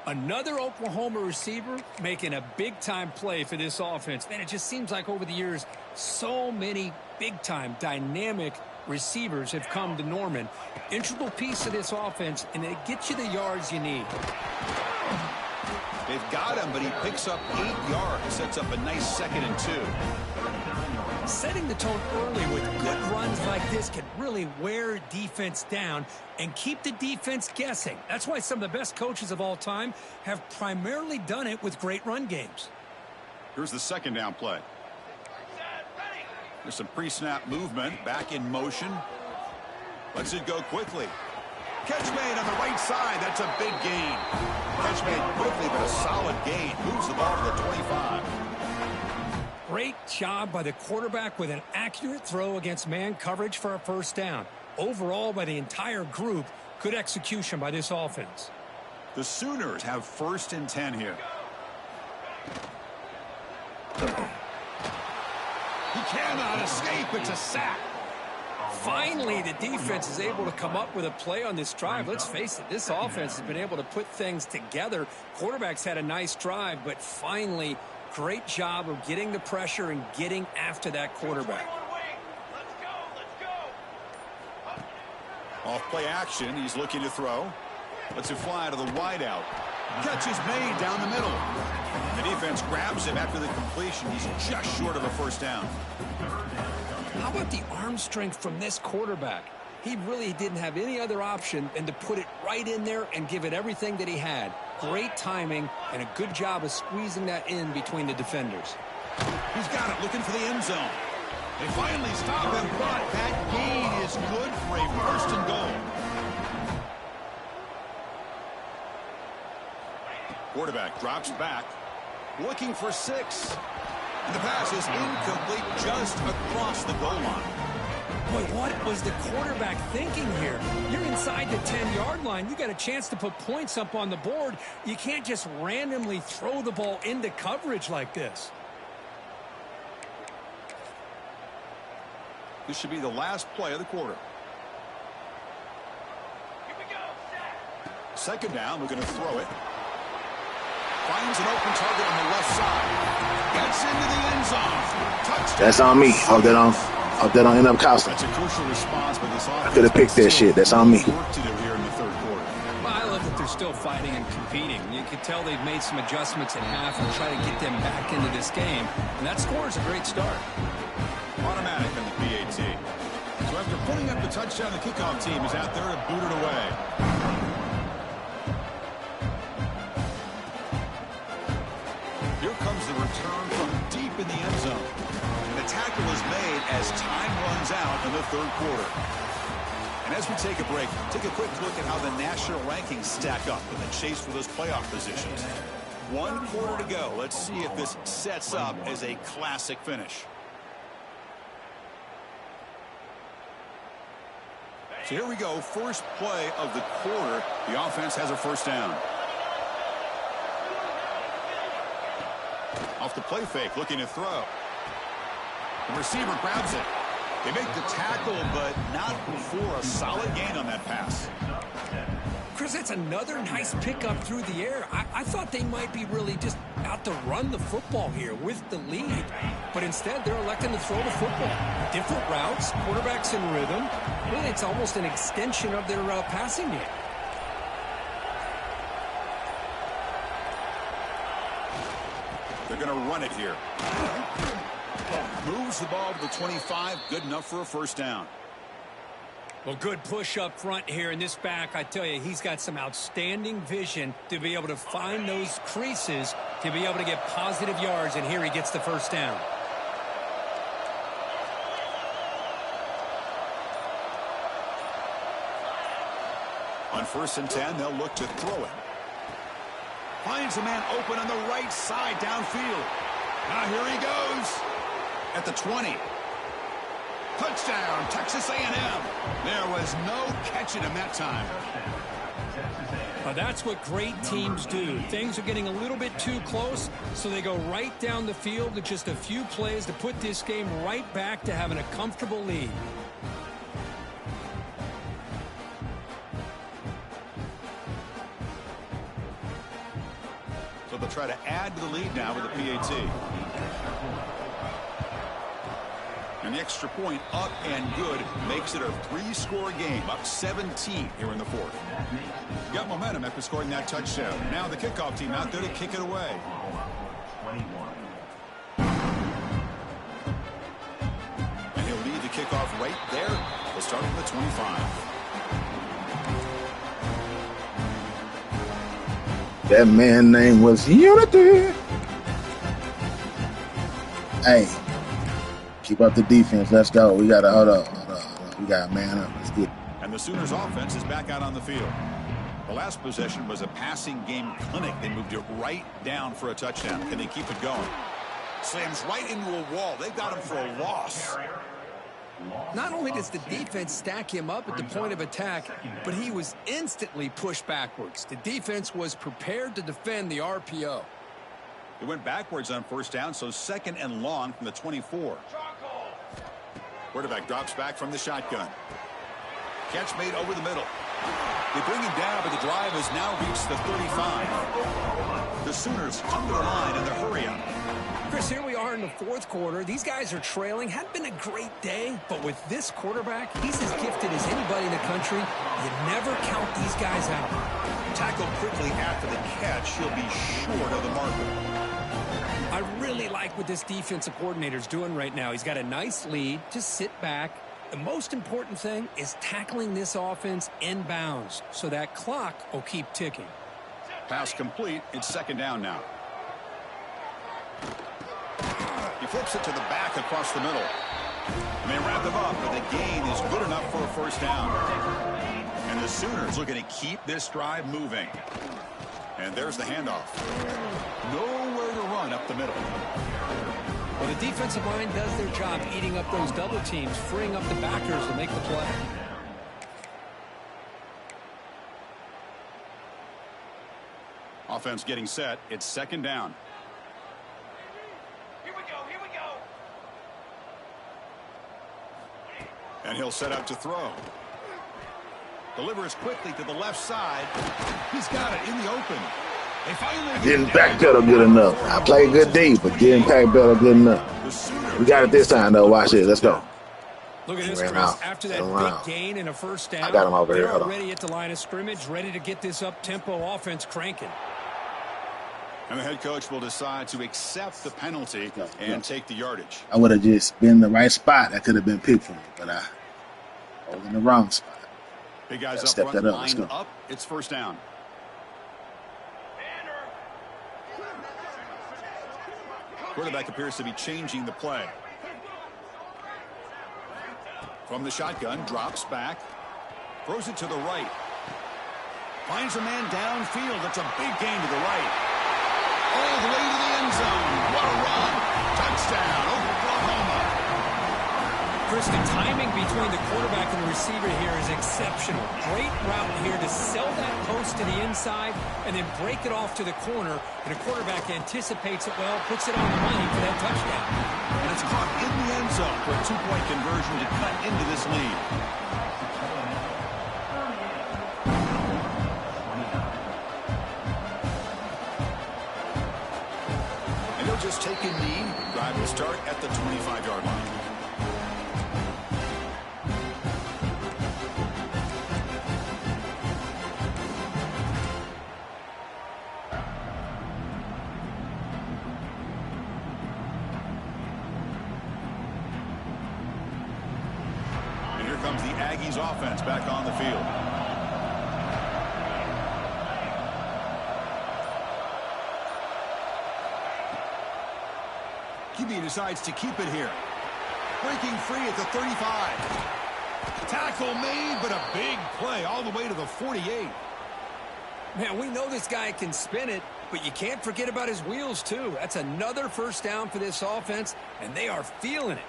Another Oklahoma receiver making a big-time play for this offense. Man, it just seems like over the years, so many big-time, dynamic receivers have come to Norman. Integral piece of this offense, and it gets you the yards you need. They've got him, but he picks up 8 yards. Sets up a nice 2nd and 2. Setting the tone early with good runs like this can really wear defense down and keep the defense guessing. That's why some of the best coaches of all time have primarily done it with great run games. Here's the 2nd down play. There's some pre-snap movement. Back in motion. Lets it go quickly. Catch made on the right side. That's a big gain. Catch made quickly, but a solid gain. Moves the ball to the 25. Great job by the quarterback with an accurate throw against man coverage for a first down. Overall, by the entire group, good execution by this offense. The Sooners have 1st and 10 here. He cannot escape. It's a sack. Finally, the defense is able to come up with a play on this drive. Let's face it, this offense has been able to put things together. Quarterback's had a nice drive, but finally, great job of getting the pressure and getting after that quarterback. Off play action. He's looking to throw. Lets it fly to the wideout. Catch is made down the middle. The defense grabs him after the completion. He's just short of a first down. How about the arm strength from this quarterback? He really didn't have any other option than to put it right in there and give it everything that he had. Great timing and a good job of squeezing that in between the defenders. He's got it, looking for the end zone. They finally stop him, but that gain is good for a 1st and goal. Quarterback drops back, looking for 6. And the pass is incomplete just across the goal line. Boy, what was the quarterback thinking here? You're inside the 10-yard line. You got a chance to put points up on the board. You can't just randomly throw the ball into coverage like this. This should be the last play of the quarter. Here we go. 2nd down, we're going to throw it. Finds an open target on the left side. Gets into the end zone. Touchdown. That's on me. Hope that don't end up costing. That's a crucial response by this offense. I could have picked that shit. That's on me. Work to do here in the 3rd quarter. Well, I love that they're still fighting and competing. You can tell they've made some adjustments at half and try to get them back into this game. And that score is a great start. Automatic on the PAT. So after putting up the touchdown, the kickoff team is out there to boot it away. return from deep in the end zone. And the tackle is made as time runs out in the third quarter. And as we take a break, take a quick look at how the national rankings stack up in the chase for those playoff positions. 1 quarter to go. Let's see if this sets up as a classic finish. So here we go, first play of the quarter. The offense has a first down. Off the play fake, looking to throw. The receiver grabs it. They make the tackle, but not before a solid gain on that pass. Chris, that's another nice pickup through the air. I thought they might be really just out to run the football here with the lead. But instead, they're electing to throw the football. Different routes, quarterbacks in rhythm. Really, it's almost an extension of their passing game. They're going to run it here. Moves the ball to the 25. Good enough for a first down. Well, good push up front here in this back. I tell you, he's got some outstanding vision to be able to find those creases to be able to get positive yards, and here he gets the first down. On 1st and 10, they'll look to throw it. Finds a man open on the right side downfield. Now here he goes at the 20. Touchdown, Texas A&M. There was no catching him that time. Well, that's what great teams do. Things are getting a little bit too close, so they go right down the field with just a few plays to put this game right back to having a comfortable lead. So they'll try to add to the lead now with a PAT. And the extra point up and good makes it a 3-score game, up 17 here in the fourth. Got momentum after scoring that touchdown. Now the kickoff team out there to kick it away. And he'll lead the kickoff right there. We'll start from the 25. That man name was Unity. Hey. Keep up the defense. Let's go. We got to hold up. We got to man up. Let's get it. And the Sooners offense is back out on the field. The last possession was a passing game clinic. They moved it right down for a touchdown. Can they keep it going? Slams right into a wall. They've got him for a loss. Not only does the defense stack him up at the point of attack, but he was instantly pushed backwards. The defense was prepared to defend the RPO. It went backwards on first down, so 2nd and long from the 24. Quarterback drops back from the shotgun. Catch made over the middle. They bring him down, but the drive has now reached the 35. The Sooners come to the line in the hurry-up. Chris, here we are in the fourth quarter. These guys are trailing. Hadn't been a great day, but with this quarterback, he's as gifted as anybody in the country. You never count these guys out. Tackled quickly after the catch. He'll be short of the marker. I really like what this defensive coordinator's doing right now. He's got a nice lead. Just sit back. The most important thing is tackling this offense in bounds so that clock will keep ticking. Pass complete. It's 2nd down now. He flips it to the back across the middle. And they wrap him up, but the gain is good enough for a first down. And the Sooners looking to keep this drive moving. And there's the handoff. Nowhere to run up the middle. Well, the defensive line does their job eating up those double teams, freeing up the backers to make the play. Offense getting set. It's 2nd down. Here we go, here we go. And he'll set up to throw. Delivers quickly to the left side. He's got it in the open. They finally Didn't backpedal good enough. I played good deep, but didn't backpedal good enough. We got it this time, though. Watch it. Let's go. Look at this, Ran Chris. out. After that Ran big out. gain and a first down, I got him over here. they're Hold on. already at the line of scrimmage, ready to get this up-tempo offense cranking. And the head coach will decide to accept the penalty and take the yardage. I would have just been in the right spot. That could have been picked for me, but I was in the wrong spot. Big guys Gotta up step front, that up. Let's line go. up. It's first down. Banner. Quarterback appears to be changing the play. From the shotgun, drops back. Throws it to the right. Finds a man downfield. That's a big gain to the right. All the way to the end zone. What a run. Touchdown, Oklahoma. Chris, the timing between the quarterback and the receiver here is exceptional. Great route here to sell that post to the inside and then break it off to the corner. And the quarterback anticipates it well, puts it on the money for that touchdown. And it's caught in the end zone for a two-point conversion to cut into this lead. And they'll just take a knee. Drive will start at the 25-yard line. Comes the Aggies offense back on the field. QB decides to keep it here. Breaking free at the 35. Tackle made, but a big play all the way to the 48. Man, we know this guy can spin it, but you can't forget about his wheels, too. That's another first down for this offense, and they are feeling it.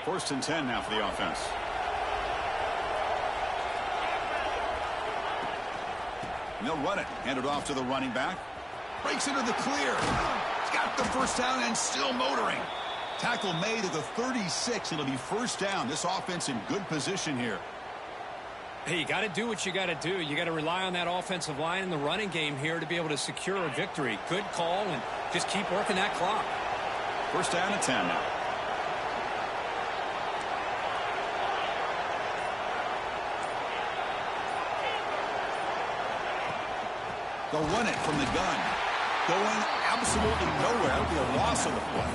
First and 10 now for the offense. And they'll run it. Hand it off to the running back. Breaks into the clear. He's got the first down and still motoring. Tackle made at the 36. It'll be first down. This offense in good position here. Hey, you got to do what you got to do. You got to rely on that offensive line in the running game here to be able to secure a victory. Good call, and just keep working that clock. First down and 10 now. They'll run it from the gun. Going absolutely nowhere. That'll be a loss of the play.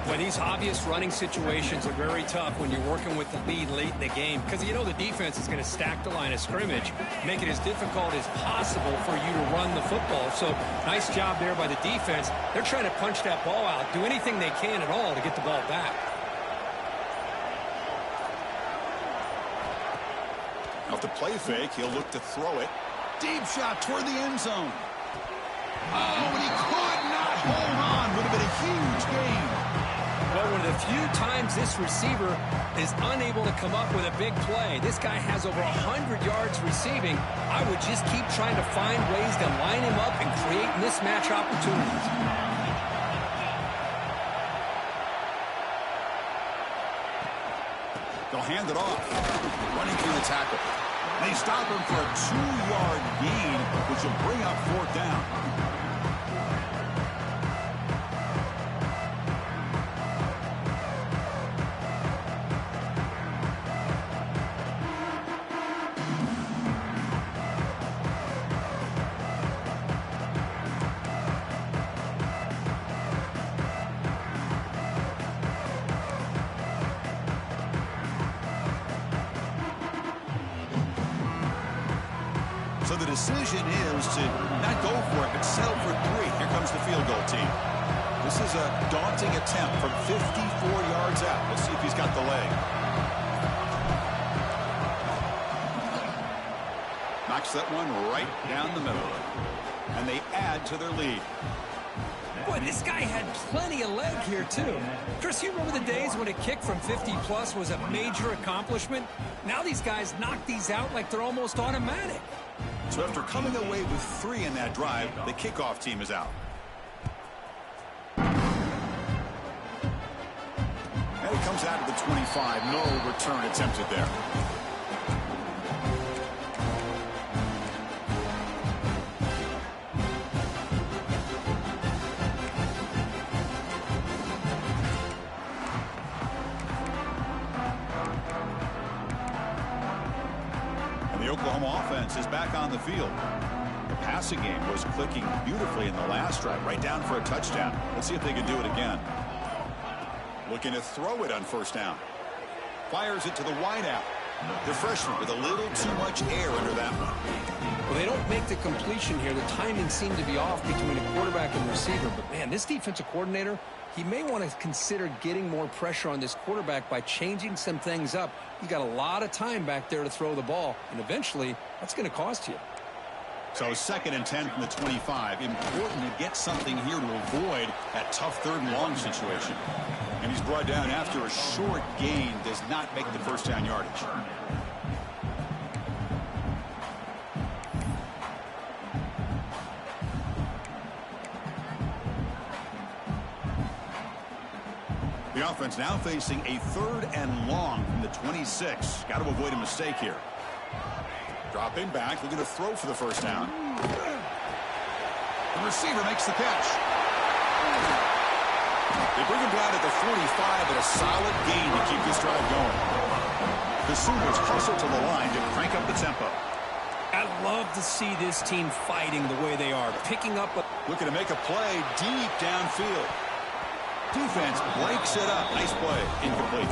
Well, these obvious running situations are very tough when you're working with the lead late in the game because you know the defense is going to stack the line of scrimmage, make it as difficult as possible for you to run the football. So nice job there by the defense. They're trying to punch that ball out, do anything they can at all to get the ball back. Off the play fake, he'll look to throw it. Deep shot toward the end zone. Oh, and he could not hold on. Would have been a huge gain. Well, one of the few times this receiver is unable to come up with a big play. This guy has over 100 yards receiving. I would just keep trying to find ways to line him up and create mismatch opportunities. They'll hand it off. Running through the tackle. They stop him for a 2-yard gain, which will bring up fourth down. So the decision is to not go for it, but settle for 3. Here comes the field goal team. This is a daunting attempt from 54 yards out. Let's see if he's got the leg. Knocks that one right down the middle. And they add to their lead. Boy, this guy had plenty of leg here, too. Chris, you remember the days when a kick from 50-plus was a major accomplishment? Now these guys knock these out like they're almost automatic. So after coming away with 3 in that drive, the kickoff team is out. And he comes out to the 25. No return attempted there. The Oklahoma offense is back on the field. The passing game was clicking beautifully in the last drive, right down for a touchdown. Let's see if they can do it again. Looking to throw it on first down. Fires it to the wideout. The freshman with a little too much air under that one. Well, they don't make the completion here. The timing seemed to be off between a quarterback and receiver. But, man, this defensive coordinator, he may want to consider getting more pressure on this quarterback by changing some things up. He's got a lot of time back there to throw the ball, and eventually that's going to cost you. So 2nd and 10 from the 25. Important to get something here to avoid that tough 3rd and long situation. And he's brought down after a short gain. Does not make the first down yardage. The offense now facing a 3rd and long from the 26. Got to avoid a mistake here. Dropping back, looking to throw for the first down. The receiver makes the catch. They bring him down at the 45, but a solid gain to keep this drive going. The Sooners hustle to the line to crank up the tempo. I love to see this team fighting the way they are, picking up a... Looking to make a play deep downfield. Defense breaks it up. Nice play. Incomplete.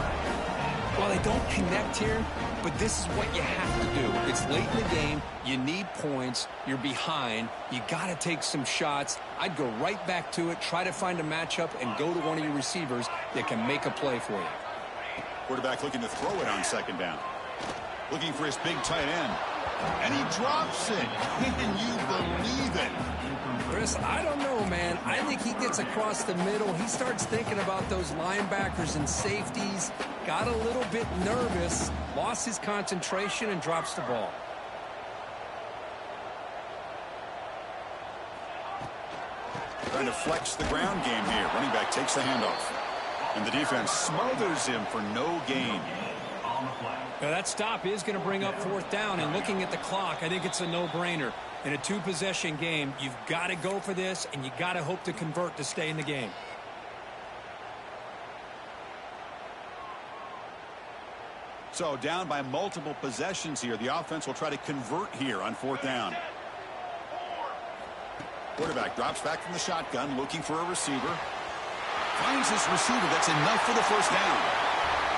Well, they don't connect here, but this is what you have to do. It's late in the game. You need points. You're behind. You got to take some shots. I'd go right back to it, try to find a matchup, and go to one of your receivers that can make a play for you. Quarterback looking to throw it on 2nd down. Looking for his big tight end. And he drops it. Can you believe it? Chris, I don't know, man. I think he gets across the middle. He starts thinking about those linebackers and safeties. Got a little bit nervous, lost his concentration, and drops the ball. Trying to flex the ground game here. Running back takes the handoff. And the defense smothers him for no gain. Now that stop is going to bring up 4th down, and looking at the clock, I think it's a no-brainer. In a 2-possession game, you've got to go for this, and you got to hope to convert to stay in the game. So down by multiple possessions here. The offense will try to convert here on 4th down. Quarterback drops back from the shotgun, looking for a receiver. Finds his receiver. That's enough for the first down.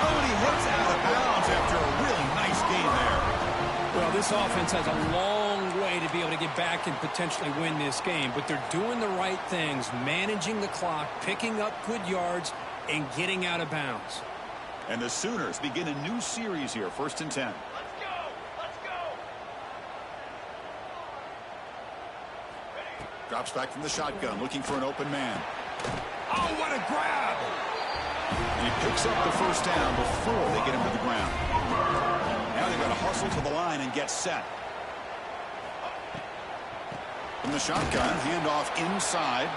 Oh, and he hits out of bounds after a really nice gain there. Well, this offense has a long way to be able to get back and potentially win this game, but they're doing the right things, managing the clock, picking up good yards, and getting out of bounds. And the Sooners begin a new series here, 1st and 10. Let's go! Let's go! Drops back from the shotgun, looking for an open man. Oh, what a grab! And he picks up the first down before they get him to the ground. Now they've got to hustle to the line and get set. From the shotgun, handoff inside.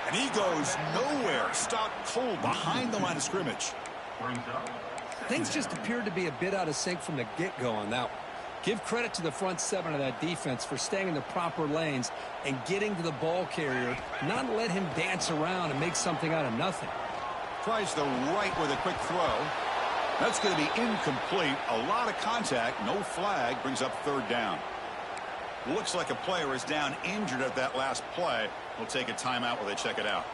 And he goes nowhere. Stopped cold behind the line of scrimmage. Things just appeared to be a bit out of sync from the get-go on that one. Give credit to the front 7 of that defense for staying in the proper lanes and getting to the ball carrier, not let him dance around and make something out of nothing. Tries the right with a quick throw. That's going to be incomplete. A lot of contact. No flag. Brings up 3rd down. Looks like a player is down injured at that last play. We'll take a timeout while they check it out.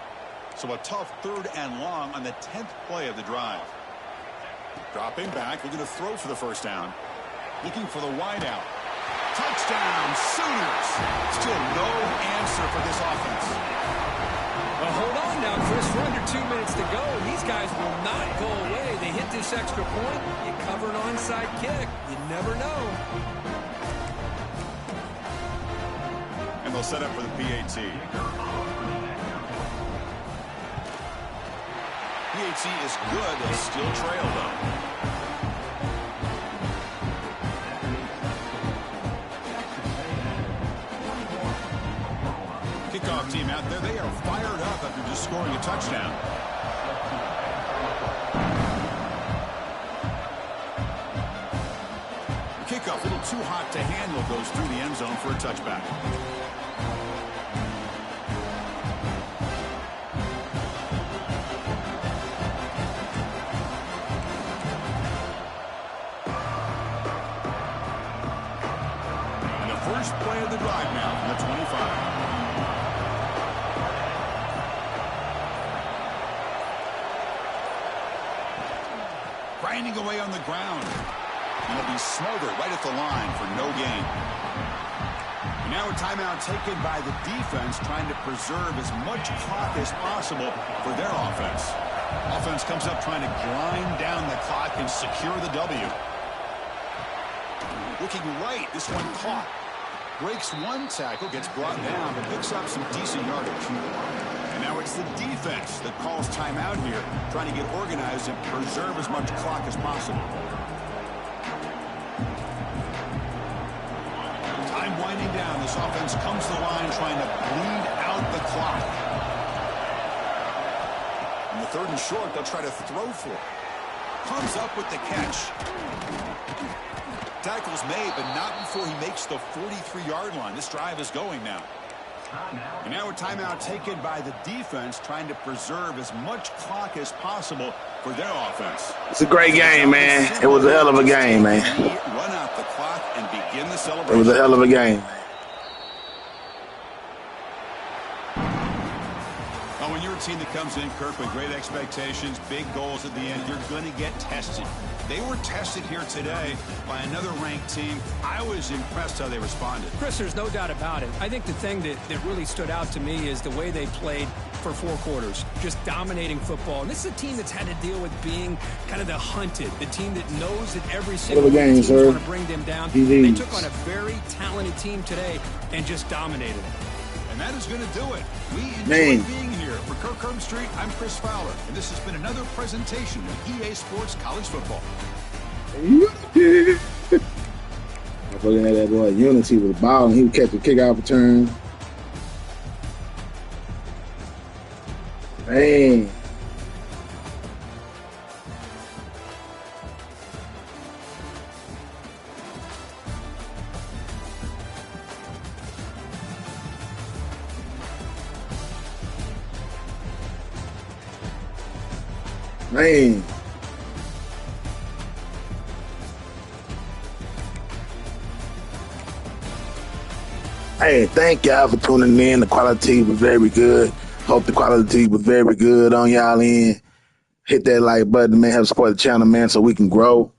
So a tough 3rd and long on the 10th play of the drive. Dropping back. Looking to throw for the first down. Looking for the wideout. Touchdown, Sooners. Still no answer for this offense. Well, hold on now, Chris. We're under 2 minutes to go. These guys will not go away. They hit this extra point. You cover an onside kick. You never know. And they'll set up for the PAT. PAT is good. They still trail, though. Kickoff team out there. They are fired up after just scoring a touchdown. The kickoff, a little too hot to handle, goes through the end zone for a touchback. And the first play of the drive now from the 25. Grinding away on the ground. And he'll be smothered right at the line for no gain. And now a timeout taken by the defense, trying to preserve as much clock as possible for their offense. Offense comes up trying to grind down the clock and secure the W. Looking right, this one caught. Breaks one tackle, gets brought down, but picks up some decent yardage. And now it's the defense that calls timeout here, trying to get organized and preserve as much clock as possible. Time winding down. This offense comes to the line trying to bleed out the clock. On the 3rd and short, they'll try to throw for it. Comes up with the catch. Tackle's made, but not before he makes the 43-yard line. This drive is going now. And now a timeout taken by the defense, trying to preserve as much clock as possible for their offense. It's a great game, man. It was a hell of a game, man. Run out the clock and begin the celebration. It was a hell of a game. Well, when you're a team that comes in, Kirk, with great expectations, big goals at the end, you're going to get tested. They were tested here today by another ranked team. I was impressed how they responded. Chris, there's no doubt about it. I think the thing that really stood out to me is the way they played for 4 quarters, just dominating football. And this is a team that's had to deal with being kind of the hunted, the team that knows that every single team is going to bring them down. They took on a very talented team today and just dominated it. And that is going to do it. We enjoy being here. For Kirk Herbstreit, I'm Chris Fowler, and this has been another presentation of EA Sports College Football. I'm looking at that boy Unity with the ball, and he would catch the kickoff return. Man. Man. Hey, thank y'all for tuning in. The quality was very good. Hope the quality was very good on y'all end. Hit that like button, man. Help support the channel, man, so we can grow.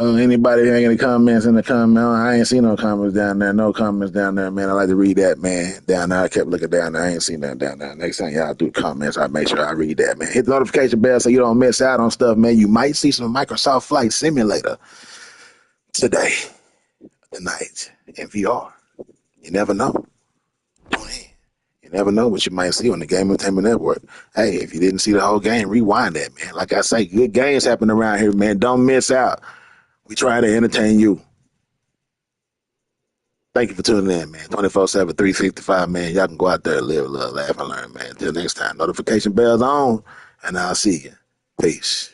Anybody have any comments in the comment? I ain't seen no comments down there. No comments down there, man. I like to read that, man. Down there, I kept looking down there. I ain't seen nothing down there. Next time y'all do comments, I make sure I read that, man. Hit the notification bell so you don't miss out on stuff, man. You might see some Microsoft Flight Simulator today, tonight, in VR. You never know. Tune in. You never know what you might see on the Game Entertainment Network. Hey, if you didn't see the whole game, rewind that, man. Like I say, good games happen around here, man. Don't miss out. We try to entertain you. Thank you for tuning in, man. 24/7, 365, man. Y'all can go out there and live, love, laugh, and learn, man. Until next time, notification bells on, and I'll see you. Peace.